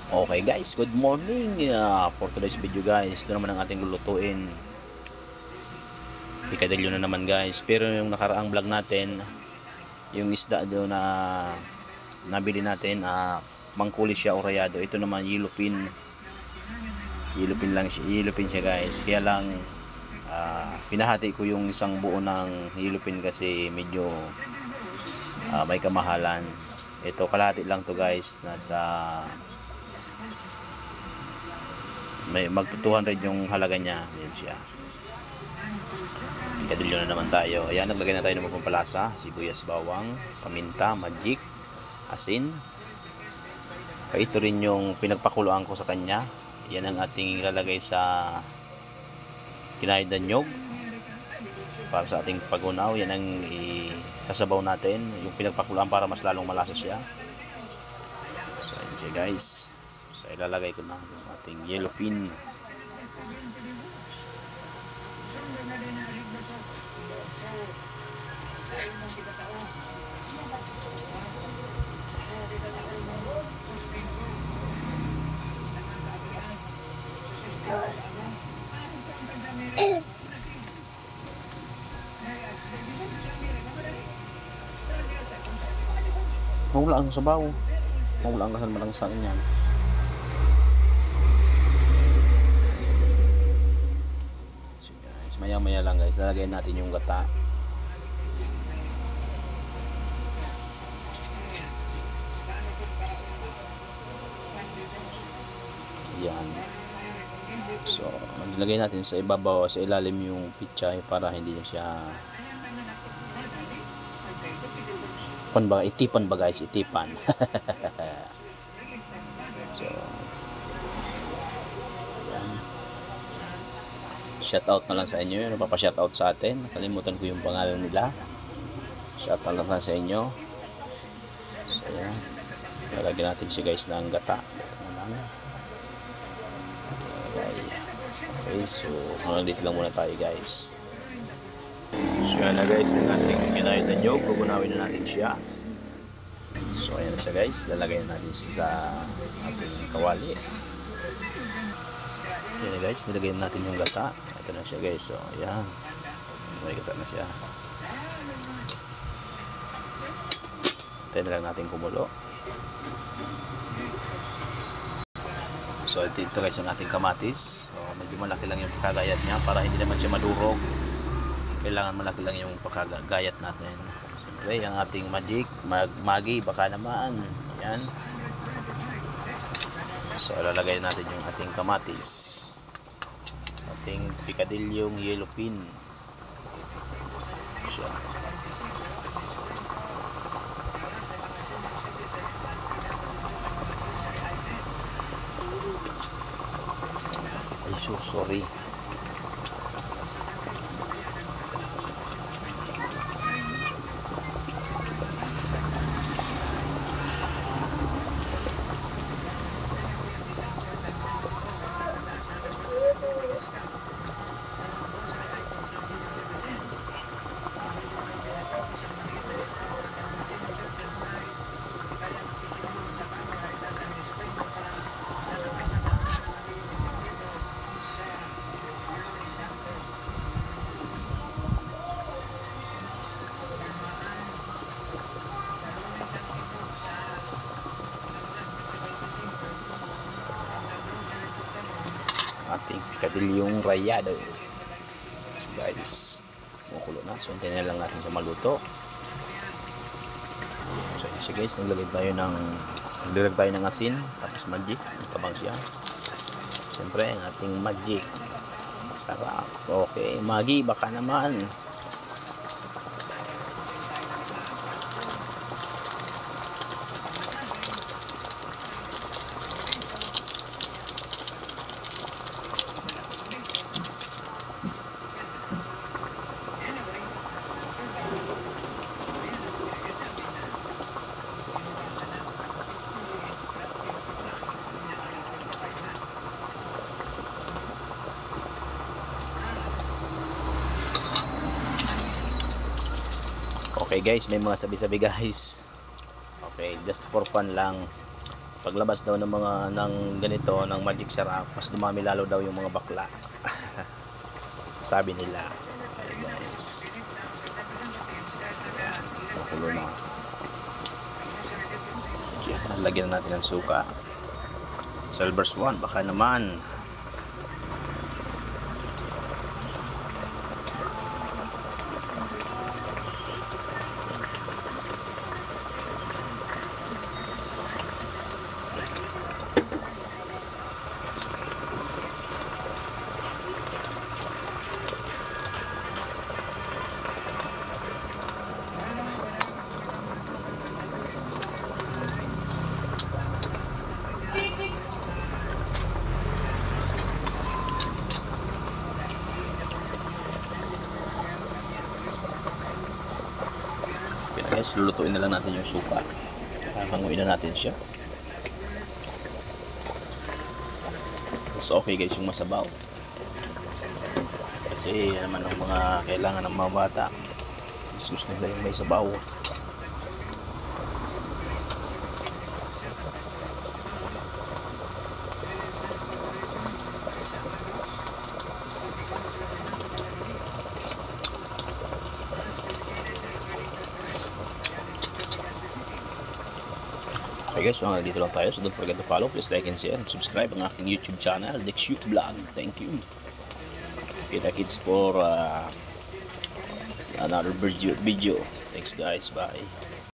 Okay guys, good morning. For today's video guys, ito naman ang ating lulutuin. Pikadilyo na naman guys. Pero yung nakaraang vlog natin, yung isda doon na nabili natin, mangkulis siya o rayado. Ito naman yellowfin. Yellowfin siya guys. Kaya lang pinahati ko yung isang buo ng yellowfin kasi medyo may kamahalan. Ito kalahati lang to guys. May mag 200 yung halaga niya. Yan siya. Kadilyo na naman tayo. Ayan, naglagay na tayo ng pampalasa, sibuyas, bawang, paminta, magic, asin. Ito rin yung pinagpakuluan ko sa kanya. Yan ang ating ilalagay sa kinahid na nyog para sa ating pagunaw. Yan ang kasabaw natin, yung pinagpakuluan para mas lalong malasa siya. So ayan siya guys. So ilalagay ko na yung ating yellowfin. Mawala ang sabaw. Mawala ang kasal malang sa inyan. So guys, maya maya lang guys, lalagyan natin yung gata. Yan. So, maglagay natin sa ibabaw, sa ilalim yung pichay para hindi na siya itipan ba guys, itipan. So, yan. Shout out na lang sa inyo, yung napapa-shout out sa atin. Nakalimutan ko yung pangalan nila. Shout out na lang sa inyo. So, yan. Lalagyan natin siya guys ng gata. Okay, so hanggang dito lang muna tayo guys. So yan na guys, ang ating kinahid na nyog, gugunawin na natin siya. So ayan na siya guys, lalagay na natin siya sa ating kawali. Yan na guys, nilagay na natin yung gata. Ito na siya guys, so ayan, may gata na siya. Tayo na lang natin kumulo. So ito guys ang ating kamatis. So medyo malaki lang yung pagkagayat niya para hindi naman siya madurog. Kailangan malaki lang yung pagkagayat natin. Siyempre ang ating magi baka naman. Ayan. So lalagay natin yung ating kamatis. Ating pikadilyong yellowfin. So, sorry. Ating pikadilyong rayado. So guys, kumukulo na. So hintayin na lang natin siya maluto. So yun siya guys, naglalagay tayo ng asin, tapos magic, tabang siya. Siyempre ang ating magic, sarap. Okay, magi baka naman. Okay guys, may mga sabi-sabi guys. Okay, just for fun lang. paglabas daw ng mga ng ganito ng magic syrup, mas dumami lalo daw yung mga bakla. Sabi nila. Ayan guys, makulo na. Yan, lagyan natin ng suka. Silver's one, baka naman. Guys, lulutuin na lang natin yung suka. Hanguin na natin siya. Mas okay guys yung masabaw. Kasi naman ang mga kailangan ng mga bata, mas gusto nila yung may sabaw. Okay guys, so dito lang tayo. So don't forget to follow, please like and share and subscribe ang aking YouTube channel, Dexute Vlog. Thank you. Kita kids for another video. Thanks guys, bye.